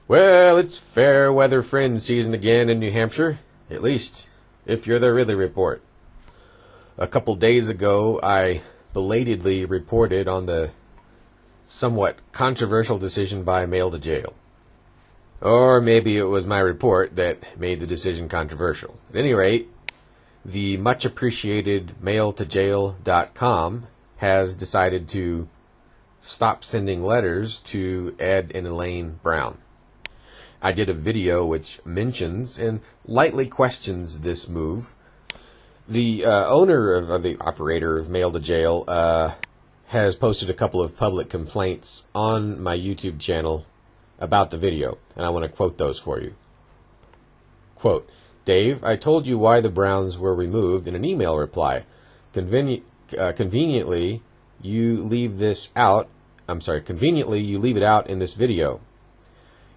Well, it's fair weather friend season again in New Hampshire, at least if you're the Ridley Report. A couple days ago, I belatedly reported on the somewhat controversial decision by mail to jail. Or maybe it was my report that made the decision controversial. At any rate, the much appreciated mailtojail.com has decided to stop sending letters to Ed and Elaine Brown. I did a video which mentions and lightly questions this move. The owner of the operator of Mail to Jail has posted a couple of public complaints on my YouTube channel about the video, and I want to quote those for you. Quote, Dave, I told you why the Browns were removed in an email reply. Conveniently, you leave it out in this video.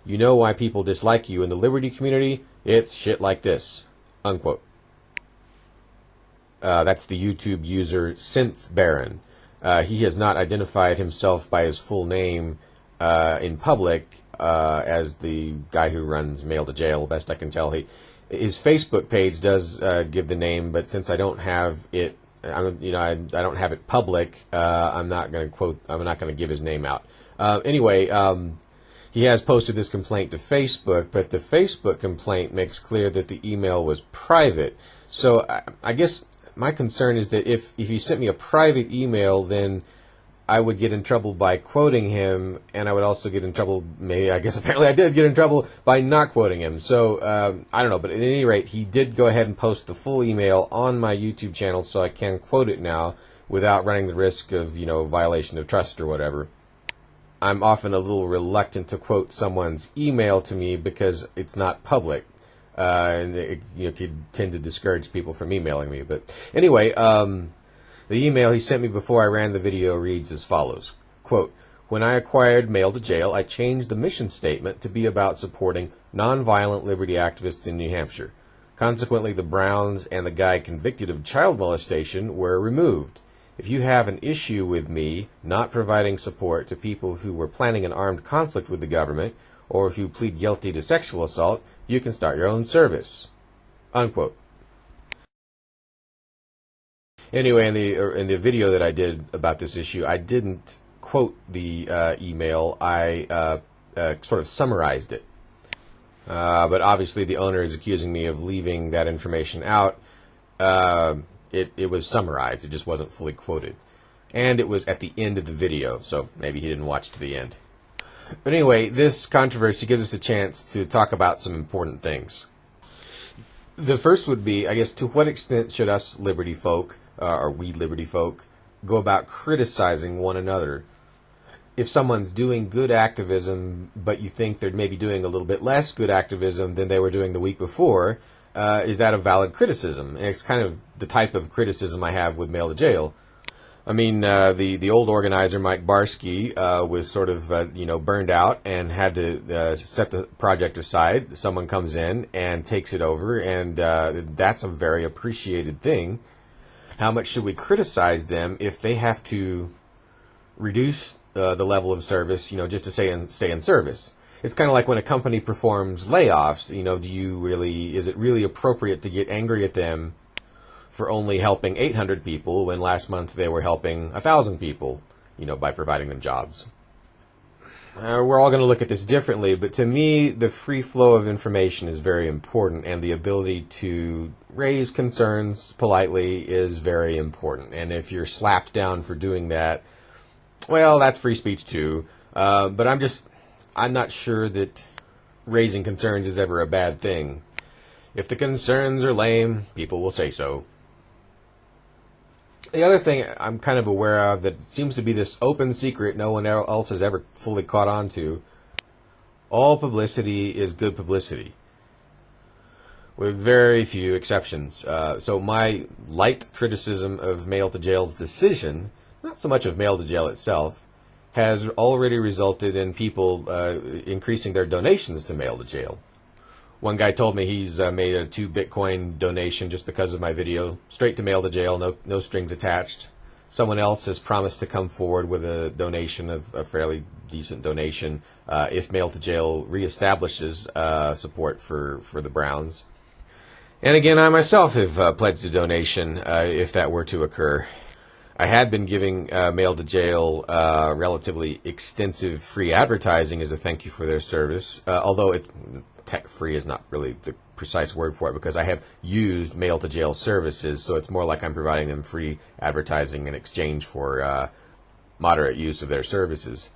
You know why people dislike you in the liberty community? It's shit like this. Unquote. That's the YouTube user Synth Baron. He has not identified himself by his full name in public as the guy who runs Mail to Jail, best I can tell. His Facebook page does give the name, but since I don't have it, I don't have it public, I'm not going to give his name out. Anyway, he has posted this complaint to Facebook, but the Facebook complaint makes clear that the email was private. So I guess my concern is that if he sent me a private email, then I would get in trouble by quoting him, and I would also get in trouble, apparently I did get in trouble by not quoting him. So, I don't know, but at any rate, he did go ahead and post the full email on my YouTube channel, so I can quote it now without running the risk of, violation of trust or whatever. I'm often a little reluctant to quote someone's email to me because it's not public. And it could tend to discourage people from emailing me. But anyway, the email he sent me before I ran the video reads as follows. Quote, when I acquired Mail to Jail, I changed the mission statement to be about supporting nonviolent liberty activists in New Hampshire. Consequently, the Browns and the guy convicted of child molestation were removed. If you have an issue with me not providing support to people who were planning an armed conflict with the government or who plead guilty to sexual assault, you can start your own service. Unquote. Anyway, in the video that I did about this issue, I didn't quote the email. I sort of summarized it. But obviously the owner is accusing me of leaving that information out. It was summarized. It just wasn't fully quoted. And it was at the end of the video, so maybe he didn't watch to the end. But anyway, this controversy gives us a chance to talk about some important things. The first would be, I guess, to what extent should us liberty folk, or we liberty folk, go about criticizing one another? If someone's doing good activism, but you think they're maybe doing a little bit less good activism than they were doing the week before, is that a valid criticism? And it's kind of the type of criticism I have with Mail to Jail. I mean, the old organizer, Mike Barsky, was sort of, burned out and had to set the project aside. Someone comes in and takes it over, and that's a very appreciated thing. How much should we criticize them if they have to reduce the level of service, just to stay in service? It's kind of like when a company performs layoffs, is it really appropriate to get angry at them for only helping 800 people when last month they were helping 1,000 people, by providing them jobs? We're all going to look at this differently, but to me, the free flow of information is very important, and the ability to raise concerns politely is very important. And if you're slapped down for doing that, well, that's free speech too. But I'm not sure that raising concerns is ever a bad thing. If the concerns are lame, people will say so. The other thing I'm kind of aware of that seems to be this open secret no one else has ever fully caught on to, all publicity is good publicity, with very few exceptions. So my light criticism of Mail to Jail's decision, not so much of Mail to Jail itself, has already resulted in people increasing their donations to Mail to Jail. One guy told me he's made a 2 Bitcoin donation just because of my video, straight to Mail to Jail, no strings attached. Someone else has promised to come forward with a donation of a fairly decent donation if Mail to Jail reestablishes support for the Browns. And again, I myself have pledged a donation if that were to occur. I had been giving Mail to Jail relatively extensive free advertising as a thank you for their service, although tech free is not really the precise word for it, because I have used Mail to Jail services, so it's more like I'm providing them free advertising in exchange for moderate use of their services.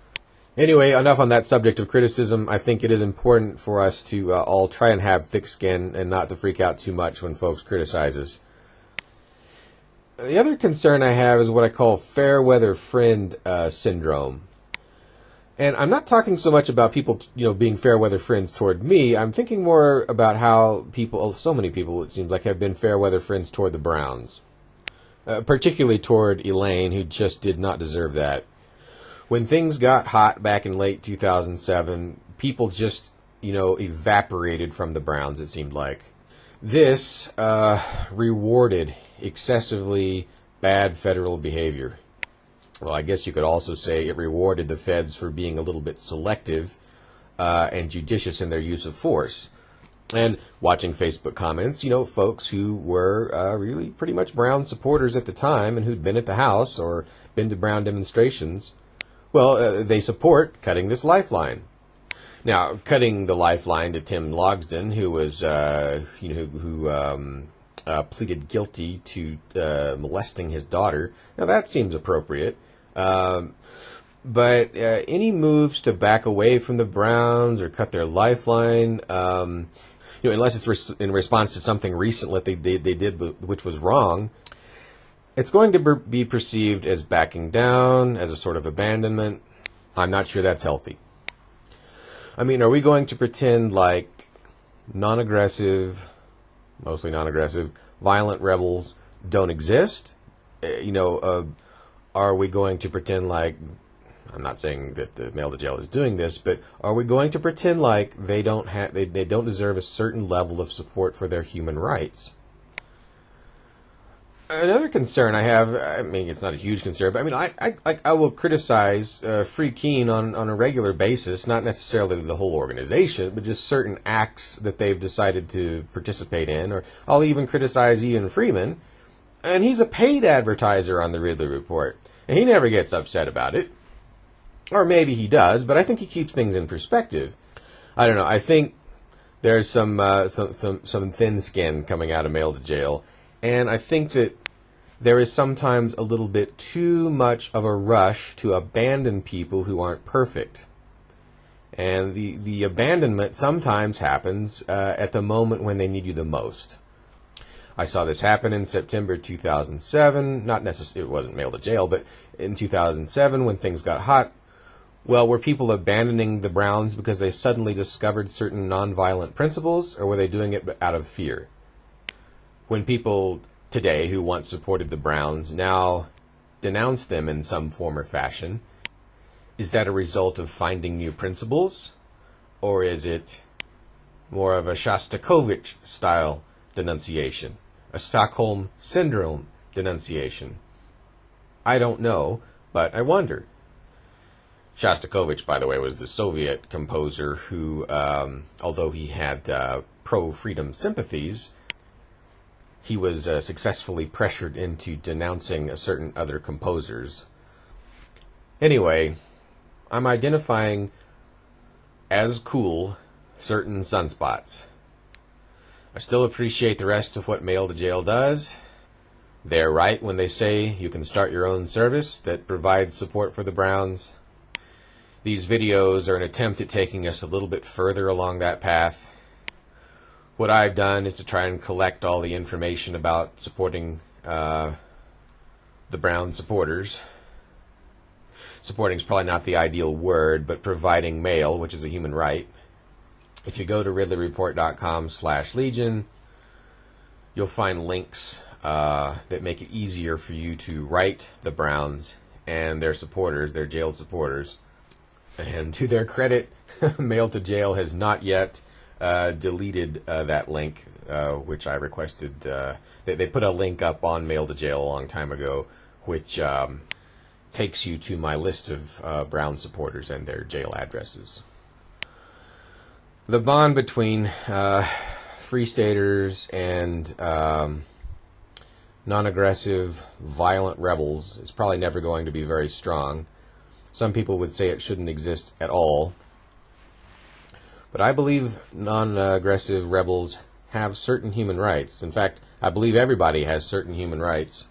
Anyway, enough on that subject of criticism. I think it is important for us to all try and have thick skin and not to freak out too much when folks criticize us. The other concern I have is what I call fair weather friend syndrome. And I'm not talking so much about people, being fair weather friends toward me. I'm thinking more about how so many people, it seems like, have been fair weather friends toward the Browns. Particularly toward Elaine, who just did not deserve that. When things got hot back in late 2007, people just, evaporated from the Browns, it seemed like. This rewarded excessively bad federal behavior. Well, I guess you could also say it rewarded the feds for being a little bit selective and judicious in their use of force. And watching Facebook comments, folks who were really pretty much Brown supporters at the time and who'd been at the House or been to Brown demonstrations, well, they support cutting this lifeline. Now, cutting the lifeline to Tim Logsdon, who was, pleaded guilty to molesting his daughter. Now, that seems appropriate. But any moves to back away from the Browns or cut their lifeline, unless it's in response to something recent that they did which was wrong, it's going to be perceived as backing down, as a sort of abandonment. I'm not sure that's healthy. I mean, are we going to pretend like non-aggressive, mostly non-aggressive, violent rebels don't exist? Are we going to pretend like, I'm not saying that the Mail to Jail is doing this, but are we going to pretend like they don't deserve a certain level of support for their human rights? Another concern I have, I mean, it's not a huge concern, but I mean, I will criticize Free Keene on a regular basis, not necessarily the whole organization, but just certain acts that they've decided to participate in, or I'll even criticize Ian Freeman, and he's a paid advertiser on the Ridley Report, and he never gets upset about it. Or maybe he does, but I think he keeps things in perspective. I don't know, I think there's some thin skin coming out of Mail to Jail, and I think that there is sometimes a little bit too much of a rush to abandon people who aren't perfect. And the abandonment sometimes happens at the moment when they need you the most. I saw this happen in September 2007. Not necessarily, it wasn't Mail to Jail, but in 2007 when things got hot. Well, were people abandoning the Browns because they suddenly discovered certain nonviolent principles, or were they doing it out of fear? When people today who once supported the Browns now denounce them in some form or fashion, is that a result of finding new principles? Or is it more of a Shostakovich-style denunciation? A Stockholm Syndrome denunciation? I don't know, but I wonder. Shostakovich, by the way, was the Soviet composer who, although he had pro-freedom sympathies, he was successfully pressured into denouncing certain other composers. Anyway, I'm identifying as cool certain sunspots. I still appreciate the rest of what Mail to Jail does. They're right when they say you can start your own service that provides support for the Browns. These videos are an attempt at taking us a little bit further along that path. What I've done is to try and collect all the information about supporting the Brown supporters. Supporting is probably not the ideal word, but providing mail, which is a human right. If you go to RidleyReport.com/Legion, you'll find links that make it easier for you to write the Browns and their supporters, their jailed supporters. And to their credit, Mail to Jail has not yet deleted that link, which I requested. They put a link up on Mail to Jail a long time ago, which takes you to my list of Brown supporters and their jail addresses. The bond between Free Staters and non-aggressive, violent rebels is probably never going to be very strong. Some people would say it shouldn't exist at all. But I believe non-aggressive rebels have certain human rights. In fact, I believe everybody has certain human rights.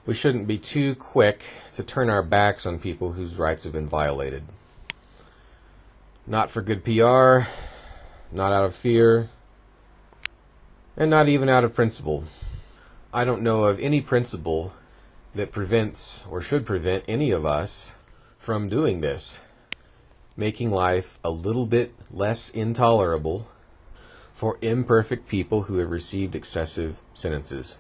We shouldn't be too quick to turn our backs on people whose rights have been violated. Not for good PR, not out of fear, and not even out of principle. I don't know of any principle that prevents or should prevent any of us from doing this, making life a little bit less intolerable for imperfect people who have received excessive sentences.